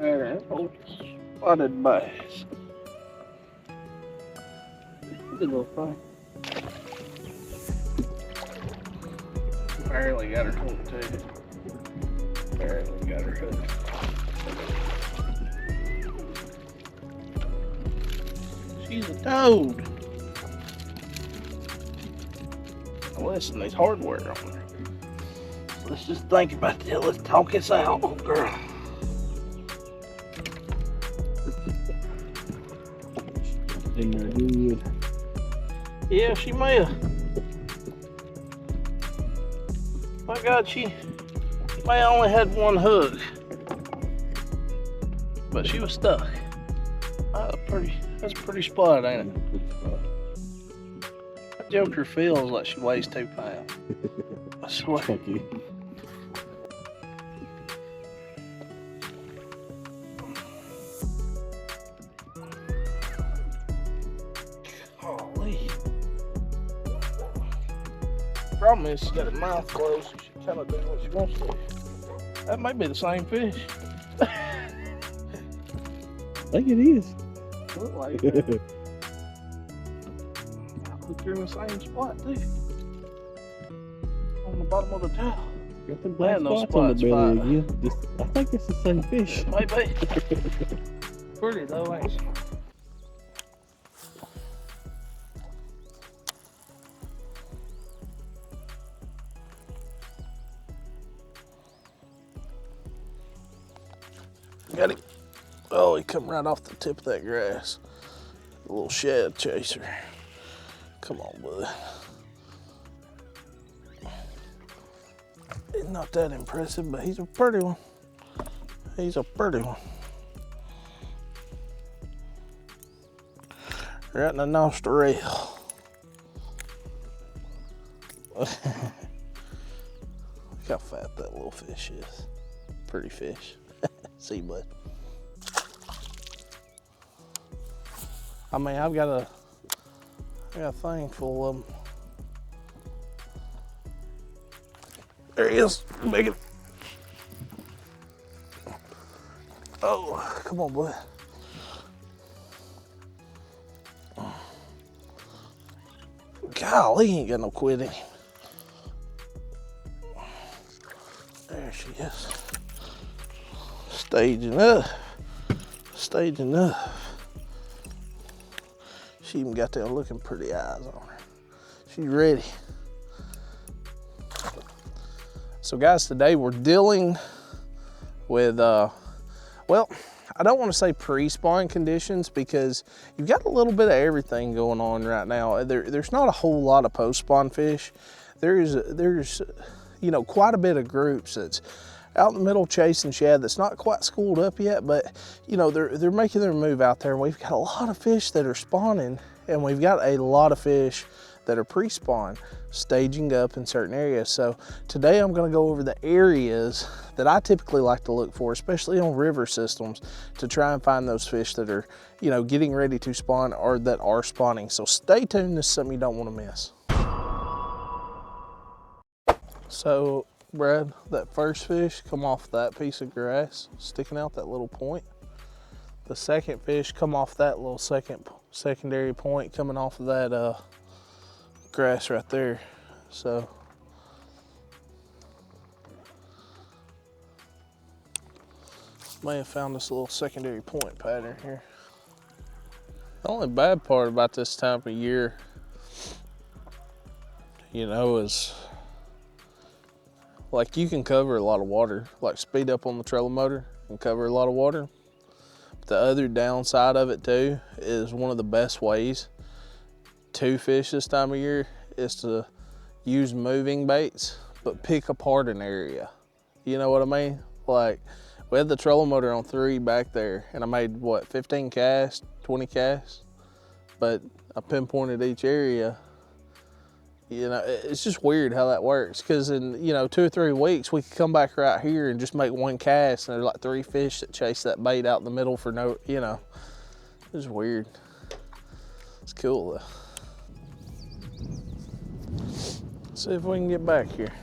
There, old spotted bass. Good little thing. Barely got her hooked too. Barely got her hooked. She's a toad. Now listen, there's hardware on her. Let's just think about that. Let's talk this out, girl. In there good. Yeah, she may have. My God, she may have only had one hook, but she was stuck. That's a pretty spot, ain't it? That joker feels like she weighs 2 pounds. I swear. Chunky. Holy. Problem is, she's got her mouth closed, so she's kind of doing what she wants to. That might be the same fish. I think it is. Look like it. Look, you're in the same spot, too. On the bottom of the towel. Got them black Man, those spots on the spots belly fine. again. I think it's the same fish. Maybe. Pretty though, ain't she? Got him. Oh, he come right off the tip of that grass. A little shad chaser. Come on, bud. He's not that impressive, but he's a pretty one. He's a pretty one. Right in the nostril. Look how fat that little fish is. Pretty fish. See, bud. I mean, I got a thing full of them. There he is. Make it. Oh, come on, boy. Golly, he ain't got no quit in him. There she is. Staging up. Staging up. She even got them looking pretty eyes on her. She's ready. So guys, today we're dealing with, well, I don't want to say pre-spawn conditions because you've got a little bit of everything going on right now. There's not a whole lot of post-spawn fish. There's you know, quite a bit of groups that's out in the middle chasing shad that's not quite schooled up yet, but you know, they're making their move out there, and we've got a lot of fish that are spawning, and we've got a lot of fish that are pre-spawn staging up in certain areas. So today I'm going to go over the areas that I typically like to look for, especially on river systems, to try and find those fish that are, you know, getting ready to spawn or that are spawning. So stay tuned. This is something you don't want to miss. So Brad, that first fish come off that piece of grass sticking out that little point. The second fish come off that little secondary point coming off of that grass right there. So may have found this little secondary point pattern here. The only bad part about this time of year, you know, is like you can cover a lot of water, like speed up on the trolling motor and cover a lot of water. But the other downside of it too is one of the best ways to fish this time of year is to use moving baits, but pick apart an area. You know what I mean? Like we had the trolling motor on 3 back there and I made what, 15 casts, 20 casts, but I pinpointed each area. You know, it's just weird how that works, because in, you know, 2 or 3 weeks we could come back right here and just make 1 cast and there's like 3 fish that chase that bait out in the middle for no, you know, it's weird. It's cool though. See if we can get back here.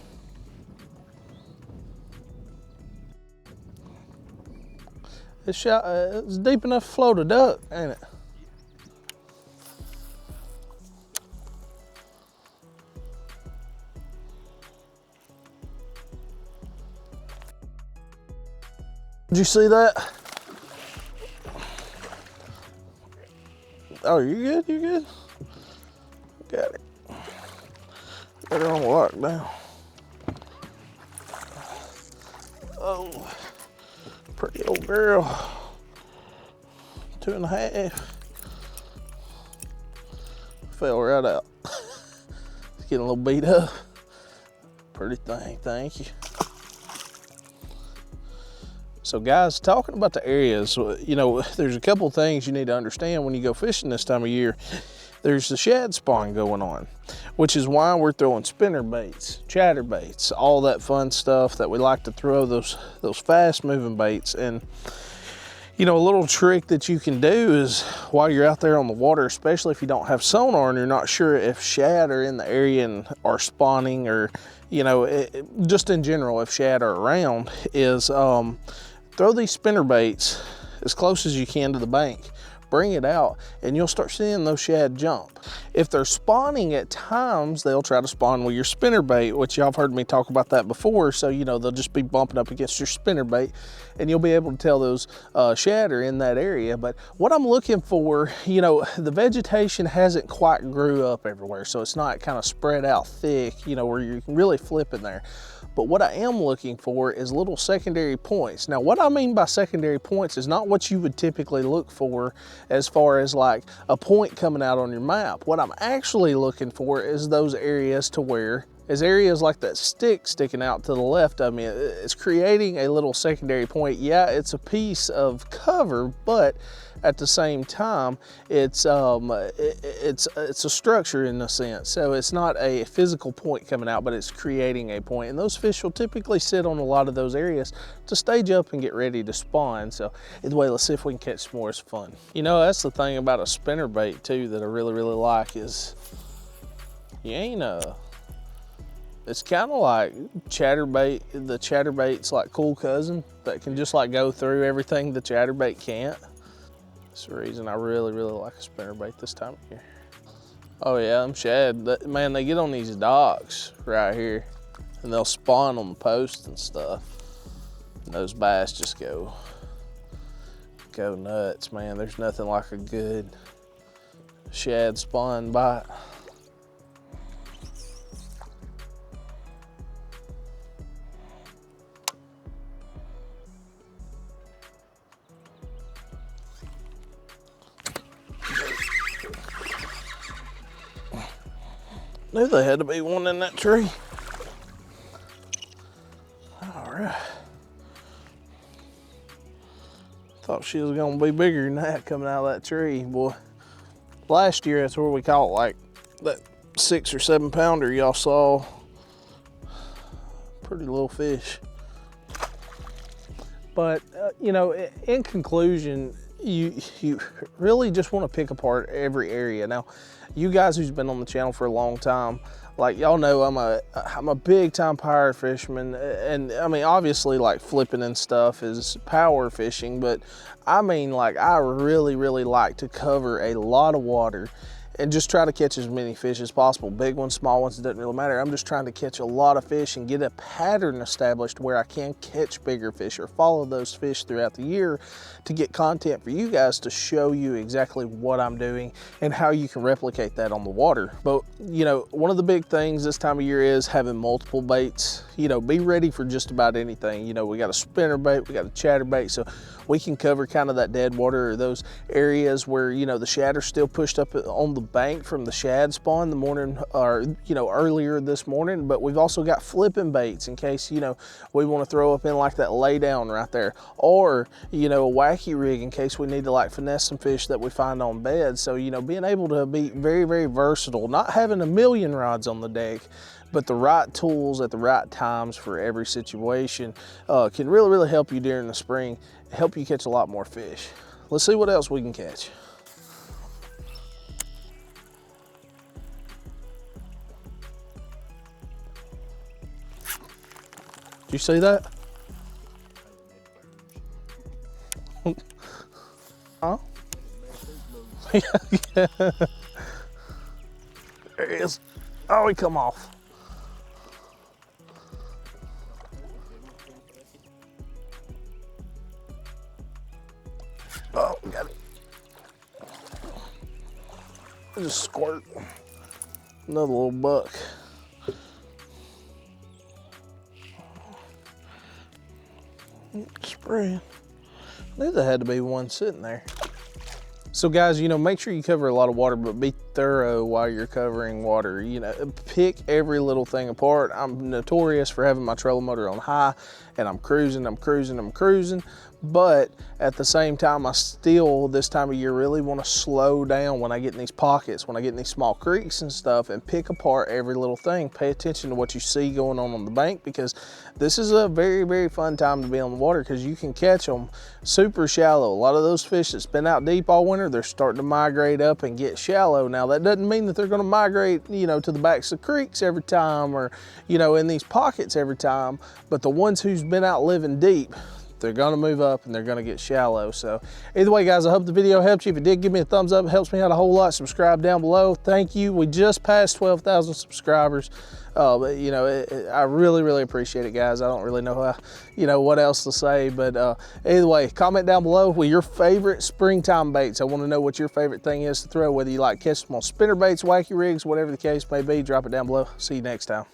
It's deep enough to float a duck, ain't it? Did you see that? Oh, you good? You good? Got it. Got her on lockdown. Oh, pretty old girl. 2.5. Fell right out. It's getting a little beat up. Pretty thing, thank you. So guys, talking about the areas, you know, there's a couple things you need to understand when you go fishing this time of year. There's the shad spawn going on, which is why we're throwing spinner baits, chatter baits, all that fun stuff that we like to throw, those fast moving baits. And you know, a little trick that you can do is while you're out there on the water, especially if you don't have sonar and you're not sure if shad are in the area and are spawning, or, you know, just in general, if shad are around, is throw these spinner baits as close as you can to the bank. Bring it out and you'll start seeing those shad jump. If they're spawning at times, they'll try to spawn with your spinner bait, which y'all have heard me talk about that before. So, you know, they'll just be bumping up against your spinner bait and you'll be able to tell those shad are in that area. But what I'm looking for, you know, the vegetation hasn't quite grew up everywhere. So it's not kind of spread out thick, you know, where you can really flip in there. But what I am looking for is little secondary points. Now, what I mean by secondary points is not what you would typically look for as far as like a point coming out on your map. What I'm actually looking for is those areas to where, as areas like that stick sticking out to the left of me, it's creating a little secondary point. Yeah, it's a piece of cover, but at the same time, it's a structure in a sense. So it's not a physical point coming out, but it's creating a point. And those fish will typically sit on a lot of those areas to stage up and get ready to spawn. So either way, let's see if we can catch some more. It's fun. You know, that's the thing about a spinner bait too that I really, really like is you ain't it's kind of like chatterbait. The chatterbait's like cool cousin that can just like go through everything the chatterbait can't. That's the reason I really, really like a spinnerbait this time of year. Oh yeah, them shad, man, they get on these docks right here and they'll spawn on the post and stuff. And those bass just go nuts, man. There's nothing like a good shad spawn bite. Knew there had to be one in that tree. All right. Thought she was gonna be bigger than that coming out of that tree, boy. Last year, that's where we caught like that 6 or 7 pounder y'all saw. Pretty little fish. But, you know, in conclusion, you really just want to pick apart every area. Now, you guys who's been on the channel for a long time, like y'all know I'm a big time power fisherman, and I mean obviously like flipping and stuff is power fishing, but I mean like I really like to cover a lot of water and just try to catch as many fish as possible. Big ones, small ones, it doesn't really matter. I'm just trying to catch a lot of fish and get a pattern established where I can catch bigger fish or follow those fish throughout the year to get content for you guys to show you exactly what I'm doing and how you can replicate that on the water. But you know, one of the big things this time of year is having multiple baits. You know, be ready for just about anything. You know, we got a spinner bait, we got a chatter bait, so we can cover kind of that dead water or those areas where, you know, the shad are still pushed up on the bank from the shad spawn the morning, or, you know, earlier this morning. But we've also got flipping baits in case, you know, we want to throw up in like that lay down right there, or, you know, a wacky rig in case we need to like finesse some fish that we find on bed. So, you know, being able to be very versatile, not having a million rods on the deck, but the right tools at the right times for every situation can really help you during the spring, help you catch a lot more fish. Let's see what else we can catch. Did you see that? Huh? Yeah. There he is. Oh, he come off. Oh, got it. I just squirt. Another little buck. Spraying. I knew there had to be one sitting there. So guys, you know, make sure you cover a lot of water, but be thorough while you're covering water. You know, pick every little thing apart. I'm notorious for having my trolling motor on high and I'm cruising. But at the same time, I still, this time of year, really want to slow down when I get in these pockets, when I get in these small creeks and stuff, and pick apart every little thing. Pay attention to what you see going on the bank, because this is a very, very fun time to be on the water, because you can catch them super shallow. A lot of those fish that's been out deep all winter, they're starting to migrate up and get shallow. Now, that doesn't mean that they're going to migrate, you know, to the backs of creeks every time, or, you know, in these pockets every time, but the ones who's been out living deep, they're gonna move up and they're gonna get shallow. So either way, guys, I hope the video helped you. If it did, give me a thumbs up. It helps me out a whole lot. Subscribe down below. Thank you. We just passed 12,000 subscribers. But you know, I really, really appreciate it, guys. I don't really know how, you know, what else to say, but either way, comment down below with your favorite springtime baits. I want to know what your favorite thing is to throw, whether you like catch them on spinner baits, wacky rigs, whatever the case may be. Drop it down below. See you next time.